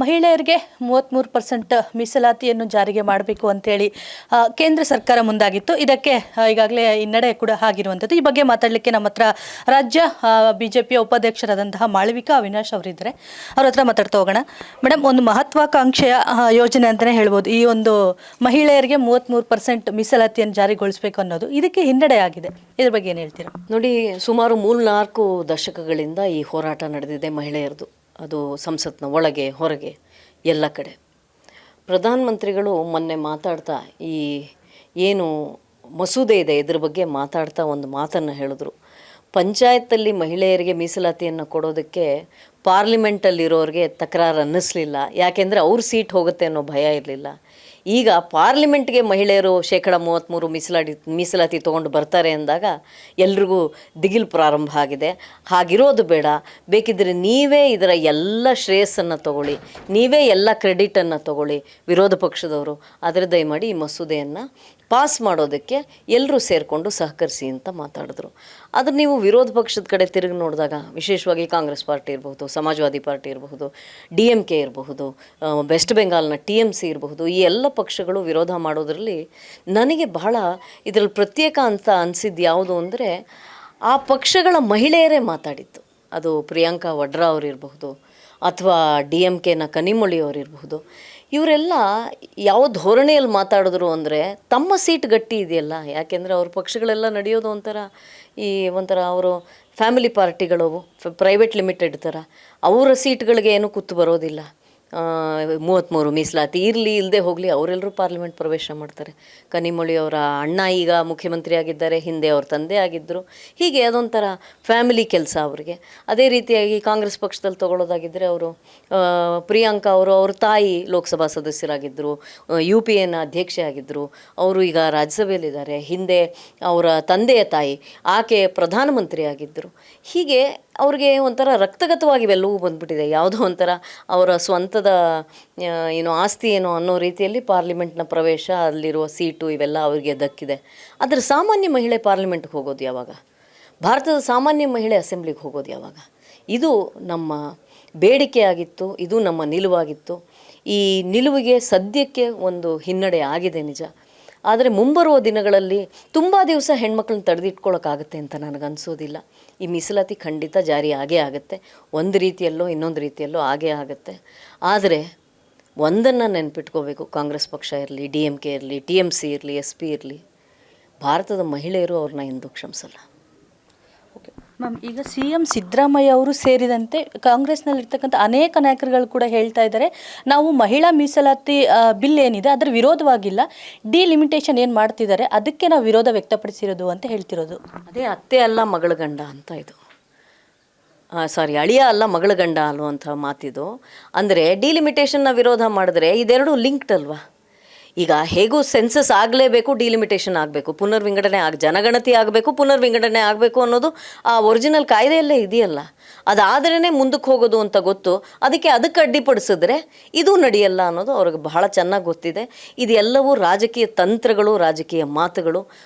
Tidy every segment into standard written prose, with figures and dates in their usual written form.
ಮಹಿಳೆಯರಿಗೆ 33% ಮೀಸಲಾತಿಯನ್ನು ಜಾರಿಗೆ ಮಾಡಬೇಕು ಅಂತೇಳಿ ಕೇಂದ್ರ ಸರ್ಕಾರ ಮುಂದಾಗಿತ್ತು. ಇದಕ್ಕೆ ಈಗಾಗಲೇ ಹಿನ್ನಡೆ ಕೂಡ ಆಗಿರುವಂಥದ್ದು. ಈ ಬಗ್ಗೆ ಮಾತಾಡಲಿಕ್ಕೆ ನಮ್ಮ ಹತ್ರ ರಾಜ್ಯ ಬಿಜೆಪಿಯ ಉಪಾಧ್ಯಕ್ಷರಾದಂತಹ ಮಾಳವಿಕಾ ಅವಿನಾಶ್ ಅವರಿದ್ದಾರೆ. ಅವ್ರ ಹತ್ರ ಮಾತಾಡ್ತಾ ಹೋಗೋಣ. ಮೇಡಮ್, ಒಂದು ಮಹತ್ವಾಕಾಂಕ್ಷೆಯ ಯೋಜನೆ ಅಂತಲೇ ಹೇಳ್ಬೋದು ಈ ಒಂದು ಮಹಿಳೆಯರಿಗೆ 33% ಮೀಸಲಾತಿಯನ್ನು ಜಾರಿಗೊಳಿಸಬೇಕು ಅನ್ನೋದು. ಇದಕ್ಕೆ ಹಿನ್ನಡೆ ಆಗಿದೆ, ಇದ್ರ ಬಗ್ಗೆ ಏನು ಹೇಳ್ತೀರಾ? ನೋಡಿ, ಸುಮಾರು 3-4 ದಶಕಗಳಿಂದ ಈ ಹೋರಾಟ ನಡೆದಿದೆ ಮಹಿಳೆಯರದು. ಅದು ಸಂಸತ್ನ ಒಳಗೆ ಹೊರಗೆ ಎಲ್ಲ ಕಡೆ. ಪ್ರಧಾನಮಂತ್ರಿಗಳು ಮೊನ್ನೆ ಮಾತಾಡ್ತಾ ಈ ಏನು ಮಸೂದೆ ಇದೆ ಇದ್ರ ಬಗ್ಗೆ ಮಾತಾಡ್ತಾ ಒಂದು ಮಾತನ್ನು ಹೇಳಿದ್ರು. ಪಂಚಾಯತಲ್ಲಿ ಮಹಿಳೆಯರಿಗೆ ಮೀಸಲಾತಿಯನ್ನು ಕೊಡೋದಕ್ಕೆ ಪಾರ್ಲಿಮೆಂಟಲ್ಲಿರೋರಿಗೆ ತಕರಾರು ಅನ್ನಿಸ್ಲಿಲ್ಲ, ಯಾಕೆಂದರೆ ಅವ್ರ ಸೀಟ್ ಹೋಗುತ್ತೆ ಅನ್ನೋ ಭಯ ಇರಲಿಲ್ಲ. ಈಗ ಪಾರ್ಲಿಮೆಂಟ್ಗೆ ಮಹಿಳೆಯರು 33% ಮೀಸಲಾತಿ ತೊಗೊಂಡು ಬರ್ತಾರೆ ಅಂದಾಗ ಎಲ್ರಿಗೂ ದಿಗಿಲು ಪ್ರಾರಂಭ ಆಗಿದೆ. ಹಾಗಿರೋದು ಬೇಡ, ಬೇಕಿದ್ದರೆ ನೀವೇ ಇದರ ಎಲ್ಲ ಶ್ರೇಯಸ್ಸನ್ನು ತಗೊಳ್ಳಿ, ನೀವೇ ಎಲ್ಲ ಕ್ರೆಡಿಟನ್ನು ತಗೊಳ್ಳಿ ವಿರೋಧ ಪಕ್ಷದವರು. ಆದರೆ ದಯಮಾಡಿ ಈ ಮಸೂದೆಯನ್ನು ಪಾಸ್ ಮಾಡೋದಕ್ಕೆ ಎಲ್ಲರೂ ಸೇರಿಕೊಂಡು ಸಹಕರಿಸಿ ಅಂತ ಮಾತಾಡಿದ್ರು. ಆದರೆ ನೀವು ವಿರೋಧ ಪಕ್ಷದ ಕಡೆ ತಿರುಗಿ ನೋಡಿದಾಗ, ವಿಶೇಷವಾಗಿ ಕಾಂಗ್ರೆಸ್ ಪಾರ್ಟಿ ಇರಬಹುದು, ಸಮಾಜವಾದಿ ಪಾರ್ಟಿ ಇರಬಹುದು, DMK ಇರಬಹುದು, ವೆಸ್ಟ್ ಬೆಂಗಾಲ್ನ TMC ಇರಬಹುದು, ಈ ಎಲ್ಲ ಪಕ್ಷಗಳು ವಿರೋಧ ಮಾಡೋದರಲ್ಲಿ ನನಗೆ ಬಹಳ ಇದರಲ್ಲಿ ಪ್ರತ್ಯೇಕ ಅಂತ ಅನಿಸಿದ್ದು ಯಾವುದು ಅಂದರೆ, ಆ ಪಕ್ಷಗಳ ಮಹಿಳೆಯರೇ ಮಾತಾಡಿದ್ದು. ಅದು ಪ್ರಿಯಾಂಕಾ ವಡ್ರಾ ಅವರಿರಬಹುದು ಅಥವಾ DMKನ ಕನಿಮೊಳಿ ಅವರಿರಬಹುದು. ಇವರೆಲ್ಲ ಯಾವ ಧೋರಣೆಯಲ್ಲಿ ಮಾತಾಡಿದ್ರು ಅಂದರೆ, ತಮ್ಮ ಸೀಟ್ ಗಟ್ಟಿ ಇದೆಯಲ್ಲ, ಯಾಕೆಂದರೆ ಅವ್ರ ಪಕ್ಷಗಳೆಲ್ಲ ನಡೆಯೋದು ಒಂಥರ ಅವರು ಫ್ಯಾಮಿಲಿ ಪಾರ್ಟಿಗಳು, ಪ್ರೈವೇಟ್ ಲಿಮಿಟೆಡ್ ಥರ. ಅವರ ಸೀಟ್ಗಳಿಗೆ ಏನೂ ಕೂತು ಬರೋದಿಲ್ಲ. 33 ಮೀಸಲಾತಿ ಇರಲಿ ಇಲ್ಲದೆ ಹೋಗಲಿ, ಅವರೆಲ್ಲರೂ ಪಾರ್ಲಿಮೆಂಟ್ ಪ್ರವೇಶ ಮಾಡ್ತಾರೆ. ಕನಿಮೊಳಿ ಅವರ ಅಣ್ಣ ಈಗ ಮುಖ್ಯಮಂತ್ರಿ ಆಗಿದ್ದಾರೆ, ಹಿಂದೆ ಅವ್ರ ತಂದೆ ಆಗಿದ್ದರು. ಹೀಗೆ ಅದೊಂಥರ ಫ್ಯಾಮಿಲಿ ಕೆಲಸ ಅವರಿಗೆ. ಅದೇ ರೀತಿಯಾಗಿ ಕಾಂಗ್ರೆಸ್ ಪಕ್ಷದಲ್ಲಿ ತೊಗೊಳ್ಳೋದಾಗಿದ್ದರೆ ಅವರು ಪ್ರಿಯಾಂಕಾ ಅವ್ರ ತಾಯಿ ಲೋಕಸಭಾ ಸದಸ್ಯರಾಗಿದ್ದರು, UPAನ ಅಧ್ಯಕ್ಷೆ ಆಗಿದ್ದರು. ಅವರು ಈಗ ರಾಜ್ಯಸಭೆಯಲ್ಲಿದ್ದಾರೆ. ಹಿಂದೆ ಅವರ ತಂದೆಯ ತಾಯಿ ಆಕೆ ಪ್ರಧಾನಮಂತ್ರಿ ಆಗಿದ್ದರು. ಹೀಗೆ ಅವ್ರಿಗೆ ಒಂಥರ ರಕ್ತಗತವಾಗಿ ಇವೆಲ್ಲವೂ ಬಂದುಬಿಟ್ಟಿದೆ. ಯಾವುದೋ ಒಂಥರ ಅವರ ಸ್ವಂತದ ಆಸ್ತಿ ಏನೋ ಅನ್ನೋ ರೀತಿಯಲ್ಲಿ ಪಾರ್ಲಿಮೆಂಟ್ನ ಪ್ರವೇಶ, ಅಲ್ಲಿರುವ ಸೀಟು ಇವೆಲ್ಲ ಅವರಿಗೆ ದಕ್ಕಿದೆ. ಆದರೆ ಸಾಮಾನ್ಯ ಮಹಿಳೆ ಪಾರ್ಲಿಮೆಂಟ್ಗೆ ಹೋಗೋದು ಯಾವಾಗ? ಭಾರತದ ಸಾಮಾನ್ಯ ಮಹಿಳೆ ಅಸೆಂಬ್ಲಿಗೆ ಹೋಗೋದು ಯಾವಾಗ? ಇದು ನಮ್ಮ ಬೇಡಿಕೆ ಆಗಿತ್ತು, ಇದು ನಮ್ಮ ನಿಲುವಾಗಿತ್ತು. ಈ ನಿಲುವಿಗೆ ಸದ್ಯಕ್ಕೆ ಒಂದು ಹಿನ್ನಡೆ ಆಗಿದೆ ನಿಜ. ಆದರೆ ಮುಂಬರುವ ದಿನಗಳಲ್ಲಿ ತುಂಬ ದಿವಸ ಹೆಣ್ಮಕ್ಳನ್ನ ತಡೆದಿಟ್ಕೊಳ್ಳೋಕ್ಕಾಗತ್ತೆ ಅಂತ ನನಗನ್ಸೋದಿಲ್ಲ. ಈ ಮೀಸಲಾತಿ ಖಂಡಿತ ಜಾರಿ ಆಗೇ ಆಗುತ್ತೆ, ಒಂದು ರೀತಿಯಲ್ಲೋ ಇನ್ನೊಂದು ರೀತಿಯಲ್ಲೋ ಆಗೇ ಆಗುತ್ತೆ. ಆದರೆ ಒಂದನ್ನು ನೆನ್ಪಿಟ್ಕೋಬೇಕು, ಕಾಂಗ್ರೆಸ್ ಪಕ್ಷ ಇರಲಿ, DMK ಇರಲಿ, TMC ಇರಲಿ, SP ಇರಲಿ, ಭಾರತದ ಮಹಿಳೆಯರು ಅವ್ರನ್ನ ಎಂದೂ ಕ್ಷಮಿಸಲ್ಲ. ಮ್ಯಾಮ್, ಈಗ CM ಸಿದ್ದರಾಮಯ್ಯ ಅವರು ಸೇರಿದಂತೆ ಕಾಂಗ್ರೆಸ್ನಲ್ಲಿರ್ತಕ್ಕಂಥ ಅನೇಕ ನಾಯಕರುಗಳು ಕೂಡ ಹೇಳ್ತಾ ಇದ್ದಾರೆ, ನಾವು ಮಹಿಳಾ ಮೀಸಲಾತಿ ಬಿಲ್ ಏನಿದೆ ಅದರ ವಿರೋಧವಾಗಿಲ್ಲ, ಡಿಲಿಮಿಟೇಷನ್ ಏನು ಮಾಡ್ತಿದ್ದಾರೆ ಅದಕ್ಕೆ ನಾವು ವಿರೋಧ ವ್ಯಕ್ತಪಡಿಸಿರೋದು ಅಂತ ಹೇಳ್ತಿರೋದು. ಅದೇ ಅತ್ತೆ ಅಲ್ಲ ಮಗಳ ಗಂಡ ಅಂತ ಇದು, ಅಳಿಯ ಅಲ್ಲ ಮಗಳ ಗಂಡ ಅನ್ನುವಂಥ ಮಾತಿದು. ಅಂದರೆ ಡಿಲಿಮಿಟೇಷನ್ನ ವಿರೋಧ ಮಾಡಿದ್ರೆ ಇದೆರಡು ಲಿಂಕ್ಡ್ ಅಲ್ವಾ? ಈಗ ಹೇಗೂ ಸೆನ್ಸಸ್ ಆಗಲೇಬೇಕು, ಡಿಲಿಮಿಟೇಷನ್ ಆಗಬೇಕು, ಪುನರ್ವಿಂಗಡಣೆ ಜನಗಣತಿ ಆಗಬೇಕು, ಪುನರ್ವಿಂಗಡಣೆ ಆಗಬೇಕು ಅನ್ನೋದು ಆ ಒರಿಜಿನಲ್ ಕಾಯ್ದೆಯಲ್ಲೇ ಇದೆಯಲ್ಲ. ಅದಾದ್ರೇ ಮುಂದಕ್ಕೆ ಹೋಗೋದು ಅಂತ ಗೊತ್ತು. ಅದಕ್ಕೆ ಅಡ್ಡಿಪಡಿಸಿದ್ರೆ ಇದು ನಡೆಯಲ್ಲ ಅನ್ನೋದು ಅವ್ರಿಗೆ ಬಹಳ ಚೆನ್ನಾಗಿ ಗೊತ್ತಿದೆ. ಇದೆಲ್ಲವೂ ರಾಜಕೀಯ ತಂತ್ರಗಳು, ರಾಜಕೀಯ ಮಾತುಗಳು.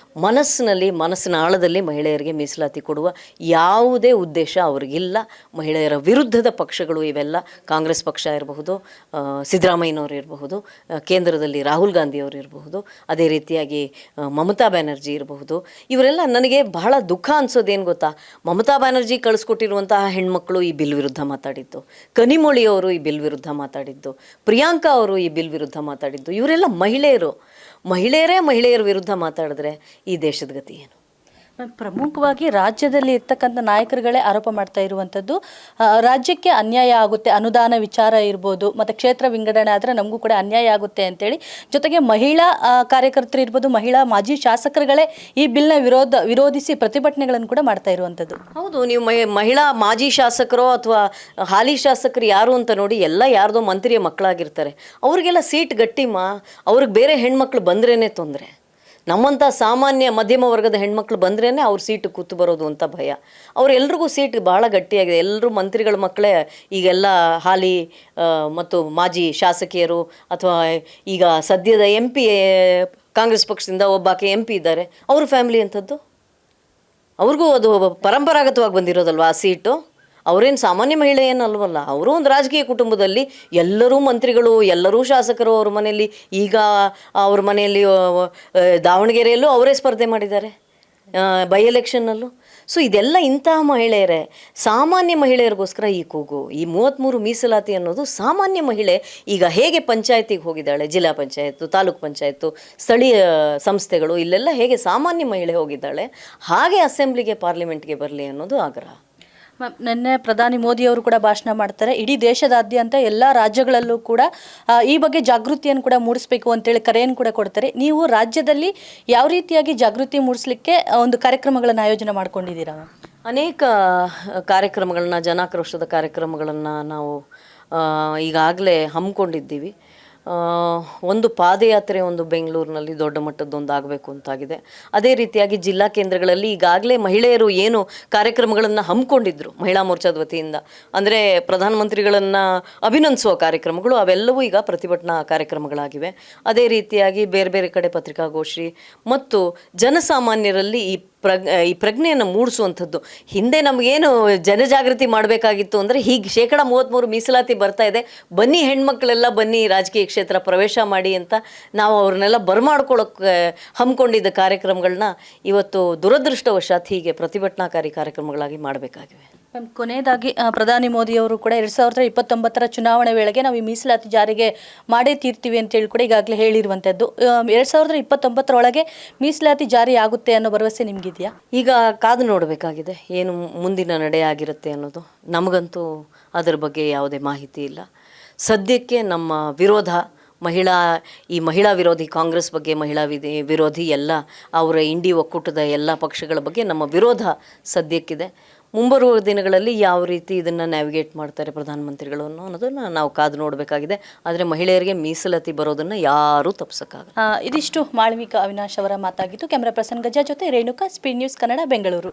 ಮನಸ್ಸಿನ ಆಳದಲ್ಲಿ ಮಹಿಳೆಯರಿಗೆ ಮೀಸಲಾತಿ ಕೊಡುವ ಯಾವುದೇ ಉದ್ದೇಶ ಅವ್ರಿಗಿಲ್ಲ. ಮಹಿಳೆಯರ ವಿರುದ್ಧದ ಪಕ್ಷಗಳು ಇವೆಲ್ಲ. ಕಾಂಗ್ರೆಸ್ ಪಕ್ಷ ಇರಬಹುದು, ಸಿದ್ದರಾಮಯ್ಯನವರು ಇರಬಹುದು, ಕೇಂದ್ರದಲ್ಲಿ ರಾಹುಲ್ ಗಾಂಧಿ ಅವರು ಇರಬಹುದು, ಅದೇ ರೀತಿಯಾಗಿ ಮಮತಾ ಬ್ಯಾನರ್ಜಿ ಇರಬಹುದು. ಇವರೆಲ್ಲ ನನಗೆ ಬಹಳ ದುಃಖ ಅನಿಸೋದೇನು ಗೊತ್ತಾ? ಮಮತಾ ಬ್ಯಾನರ್ಜಿ ಕಳಿಸ್ಕೊಟ್ಟಿರುವಂತಹ ಹೆಣ್ಮಕ್ಳು ಈ ಬಿಲ್ ವಿರುದ್ಧ ಮಾತಾಡಿದ್ದು, ಕನಿಮೊಳಿ ಅವರು ಈ ಬಿಲ್ ವಿರುದ್ಧ ಮಾತಾಡಿದ್ದು, ಪ್ರಿಯಾಂಕಾ ಅವರು ಈ ಬಿಲ್ ವಿರುದ್ಧ ಮಾತಾಡಿದ್ದು. ಇವರೆಲ್ಲ ಮಹಿಳೆಯರ ವಿರುದ್ಧ ಮಾತಾಡಿದ್ರೆ ಈ ದೇಶದ ಗತಿ ಏನು? ಪ್ರಮುಖವಾಗಿ ರಾಜ್ಯದಲ್ಲಿ ಇರ್ತಕ್ಕಂಥ ನಾಯಕರುಗಳೇ ಆರೋಪ ಮಾಡ್ತಾ ಇರುವಂಥದ್ದು, ರಾಜ್ಯಕ್ಕೆ ಅನ್ಯಾಯ ಆಗುತ್ತೆ, ಅನುದಾನ ವಿಚಾರ ಇರ್ಬೋದು, ಮತ್ತು ಕ್ಷೇತ್ರ ವಿಂಗಡಣೆ ಆದರೆ ನಮಗೂ ಕೂಡ ಅನ್ಯಾಯ ಆಗುತ್ತೆ ಅಂತೇಳಿ. ಜೊತೆಗೆ ಮಹಿಳಾ ಕಾರ್ಯಕರ್ತರು ಇರ್ಬೋದು, ಮಹಿಳಾ ಮಾಜಿ ಶಾಸಕರುಗಳೇ ಈ ಬಿಲ್ನ ವಿರೋಧಿಸಿ ಪ್ರತಿಭಟನೆಗಳನ್ನು ಕೂಡ ಮಾಡ್ತಾ ಇರುವಂಥದ್ದು. ಹೌದು, ನೀವು ಮಹಿಳಾ ಮಾಜಿ ಶಾಸಕರು ಅಥವಾ ಹಾಲಿ ಶಾಸಕರು ಯಾರು ಅಂತ ನೋಡಿ, ಎಲ್ಲ ಯಾರ್ದೋ ಮಂತ್ರಿಯ ಮಕ್ಕಳಾಗಿರ್ತಾರೆ. ಅವ್ರಿಗೆಲ್ಲ ಸೀಟ್ ಗಟ್ಟಿಮ್ಮ, ಅವ್ರಿಗೆ ಬೇರೆ ಹೆಣ್ಮಕ್ಳು ಬಂದ್ರೇ ತೊಂದರೆ. ನಮ್ಮಂಥ ಸಾಮಾನ್ಯ ಮಧ್ಯಮ ವರ್ಗದ ಹೆಣ್ಮಕ್ಳು ಬಂದ್ರೇ ಅವ್ರ ಸೀಟು ಕೂತು ಬರೋದು ಅಂತ ಭಯ. ಅವರೆಲ್ರಿಗೂ ಸೀಟ್ ಭಾಳ ಗಟ್ಟಿಯಾಗಿದೆ. ಎಲ್ಲರೂ ಮಂತ್ರಿಗಳ ಮಕ್ಕಳೇ ಈಗೆಲ್ಲ ಹಾಲಿ ಮತ್ತು ಮಾಜಿ ಶಾಸಕಿಯರು, ಅಥವಾ ಈಗ ಸದ್ಯದ MP ಕಾಂಗ್ರೆಸ್ ಪಕ್ಷದಿಂದ ಒಬ್ಬಾಕೆ MP ಇದ್ದಾರೆ, ಅವ್ರ ಫ್ಯಾಮಿಲಿ ಅಂಥದ್ದು. ಅವ್ರಿಗೂ ಅದು ಪರಂಪರಾಗತವಾಗಿ ಬಂದಿರೋದಲ್ವ ಆ ಸೀಟು. ಅವರೇನು ಸಾಮಾನ್ಯ ಮಹಿಳೆ ಏನಲ್ವಲ್ಲ, ಅವರು ಒಂದು ರಾಜಕೀಯ ಕುಟುಂಬದಲ್ಲಿ ಎಲ್ಲರೂ ಮಂತ್ರಿಗಳು, ಎಲ್ಲರೂ ಶಾಸಕರು. ಅವ್ರ ಮನೆಯಲ್ಲಿ ಈಗ ಅವ್ರ ಮನೆಯಲ್ಲಿ ದಾವಣಗೆರೆಯಲ್ಲೂ ಅವರೇ ಸ್ಪರ್ಧೆ ಮಾಡಿದ್ದಾರೆ ಬೈ ಎಲೆಕ್ಷನ್ನಲ್ಲೂ. ಸೊ ಇದೆಲ್ಲ ಇಂತಹ ಮಹಿಳೆಯರೇ, ಸಾಮಾನ್ಯ ಮಹಿಳೆಯರಿಗೋಸ್ಕರ ಈ ಕೂಗು. ಈ 33 ಮೀಸಲಾತಿ ಅನ್ನೋದು ಸಾಮಾನ್ಯ ಮಹಿಳೆ ಈಗ ಹೇಗೆ ಪಂಚಾಯತಿಗೆ ಹೋಗಿದ್ದಾಳೆ, ಜಿಲ್ಲಾ ಪಂಚಾಯತ್ತು, ತಾಲೂಕು ಪಂಚಾಯತ್ತು, ಸ್ಥಳೀಯ ಸಂಸ್ಥೆಗಳು, ಇಲ್ಲೆಲ್ಲ ಹೇಗೆ ಸಾಮಾನ್ಯ ಮಹಿಳೆ ಹೋಗಿದ್ದಾಳೆ, ಹಾಗೆ ಅಸೆಂಬ್ಲಿಗೆ, ಪಾರ್ಲಿಮೆಂಟ್ಗೆ ಬರಲಿ ಅನ್ನೋದು ಆಗ್ರಹ. ನಿನ್ನೆ ಪ್ರಧಾನಿ ಮೋದಿ ಅವರು ಕೂಡ ಭಾಷಣ ಮಾಡ್ತಾರೆ. ಇಡೀ ದೇಶದಾದ್ಯಂತ ಎಲ್ಲ ರಾಜ್ಯಗಳಲ್ಲೂ ಕೂಡ ಈ ಬಗ್ಗೆ ಜಾಗೃತಿಯನ್ನು ಕೂಡ ಮೂಡಿಸಬೇಕು ಅಂತೇಳಿ ಕರೆಯನ್ನು ಕೂಡ ಕೊಡ್ತಾರೆ. ನೀವು ರಾಜ್ಯದಲ್ಲಿ ಯಾವ ರೀತಿಯಾಗಿ ಜಾಗೃತಿ ಮೂಡಿಸ್ಲಿಕ್ಕೆ ಒಂದು ಕಾರ್ಯಕ್ರಮಗಳನ್ನು ಆಯೋಜನೆ ಮಾಡ್ಕೊಂಡಿದ್ದೀರಾ? ಅನೇಕ ಕಾರ್ಯಕ್ರಮಗಳನ್ನ, ಜನಾಕ್ರೋಶದ ಕಾರ್ಯಕ್ರಮಗಳನ್ನು ನಾವು ಈಗಾಗಲೇ ಹಮ್ಮಿಕೊಂಡಿದ್ದೀವಿ. ಒಂದು ಪಾದಯಾತ್ರೆ ಒಂದು ಬೆಂಗಳೂರಿನಲ್ಲಿ ದೊಡ್ಡ ಮಟ್ಟದ್ದೊಂದು ಆಗಬೇಕು ಅಂತಾಗಿದೆ. ಅದೇ ರೀತಿಯಾಗಿ ಜಿಲ್ಲಾ ಕೇಂದ್ರಗಳಲ್ಲಿ ಈಗಾಗಲೇ ಮಹಿಳೆಯರು ಏನು ಕಾರ್ಯಕ್ರಮಗಳನ್ನು ಹಮ್ಮಿಕೊಂಡಿದ್ರು ಮಹಿಳಾ ಮೋರ್ಚಾದ ವತಿಯಿಂದ, ಅಂದರೆ ಪ್ರಧಾನಮಂತ್ರಿಗಳನ್ನು ಅಭಿನಂದಿಸುವ ಕಾರ್ಯಕ್ರಮಗಳು, ಅವೆಲ್ಲವೂ ಈಗ ಪ್ರತಿಭಟನಾ ಕಾರ್ಯಕ್ರಮಗಳಾಗಿವೆ. ಅದೇ ರೀತಿಯಾಗಿ ಬೇರೆ ಬೇರೆ ಕಡೆ ಪತ್ರಿಕಾಗೋಷ್ಠಿ ಮತ್ತು ಜನಸಾಮಾನ್ಯರಲ್ಲಿ ಈ ಪ್ರಜ್ಞೆಯನ್ನು ಮೂಡಿಸುವಂಥದ್ದು. ಹಿಂದೆ ನಮಗೇನು ಜನಜಾಗೃತಿ ಮಾಡಬೇಕಾಗಿತ್ತು ಅಂದರೆ, ಹೀಗೆ 33% ಮೀಸಲಾತಿ ಬರ್ತಾ ಇದೆ, ಬನ್ನಿ ಹೆಣ್ಮಕ್ಳೆಲ್ಲ ಬನ್ನಿ ರಾಜಕೀಯ ಕ್ಷೇತ್ರ ಪ್ರವೇಶ ಮಾಡಿ ಅಂತ ನಾವು ಅವ್ರನ್ನೆಲ್ಲ ಬರಮಾಡ್ಕೊಳ್ಳೋಕೆ ಹಮ್ಮಿಕೊಂಡಿದ್ದ ಕಾರ್ಯಕ್ರಮಗಳನ್ನ ಇವತ್ತು ದುರದೃಷ್ಟವಶಾತ್ ಹೀಗೆ ಪ್ರತಿಭಟನಾಕಾರಿ ಕಾರ್ಯಕ್ರಮಗಳಾಗಿ ಮಾಡಬೇಕಾಗಿವೆ. ಕೊನೆಯದಾಗಿ ಪ್ರಧಾನಿ ಮೋದಿ ಅವರು ಕೂಡ 2029 ಚುನಾವಣೆ ವೇಳೆಗೆ ನಾವು ಈ ಮೀಸಲಾತಿ ಜಾರಿಗೆ ಮಾಡೇ ತೀರ್ತೀವಿ ಅಂತೇಳಿ ಕೂಡ ಈಗಾಗಲೇ ಹೇಳಿರುವಂಥದ್ದು. 2029 ಮೀಸಲಾತಿ ಜಾರಿ ಆಗುತ್ತೆ ಅನ್ನೋ ಭರವಸೆ ನಿಮಗಿದೆಯಾ? ಈಗ ಕಾದು ನೋಡಬೇಕಾಗಿದೆ ಏನು ಮುಂದಿನ ನಡೆ ಆಗಿರುತ್ತೆ ಅನ್ನೋದು. ನಮಗಂತೂ ಅದರ ಬಗ್ಗೆ ಯಾವುದೇ ಮಾಹಿತಿ ಇಲ್ಲ. ಸದ್ಯಕ್ಕೆ ನಮ್ಮ ವಿರೋಧ ಈ ಮಹಿಳಾ ವಿರೋಧಿ ಕಾಂಗ್ರೆಸ್ ಬಗ್ಗೆ, ಮಹಿಳಾ ವಿರೋಧಿ ಎಲ್ಲ ಅವರ ಇಂಡಿ ಒಕ್ಕೂಟದ ಎಲ್ಲ ಪಕ್ಷಗಳ ಬಗ್ಗೆ ನಮ್ಮ ವಿರೋಧ ಸದ್ಯಕ್ಕಿದೆ. ಮುಂಬರುವ ದಿನಗಳಲ್ಲಿ ಯಾವ ರೀತಿ ಇದನ್ನು ನ್ಯಾವಿಗೇಟ್ ಮಾಡ್ತಾರೆ ಪ್ರಧಾನಮಂತ್ರಿಗಳು ಅನ್ನೋದನ್ನು ನಾವು ಕಾದು ನೋಡಬೇಕಾಗಿದೆ. ಆದರೆ ಮಹಿಳೆಯರಿಗೆ ಮೀಸಲಾತಿ ಬರೋದನ್ನು ಯಾರೂ ತಪ್ಪಿಸೋಕ್ಕಾಗಲ್ಲ. ಇದಿಷ್ಟು ಮಾಳವಿಕಾ ಅವಿನಾಶ್ ಅವರ ಮಾತಾಗಿತ್ತು. ಕ್ಯಾಮರಾ ಪರ್ಸನ್ ಗಜ ಜೊತೆ ರೇಣುಕಾ, ಸ್ಪೀಡ್ ನ್ಯೂಸ್ ಕನ್ನಡ, ಬೆಂಗಳೂರು.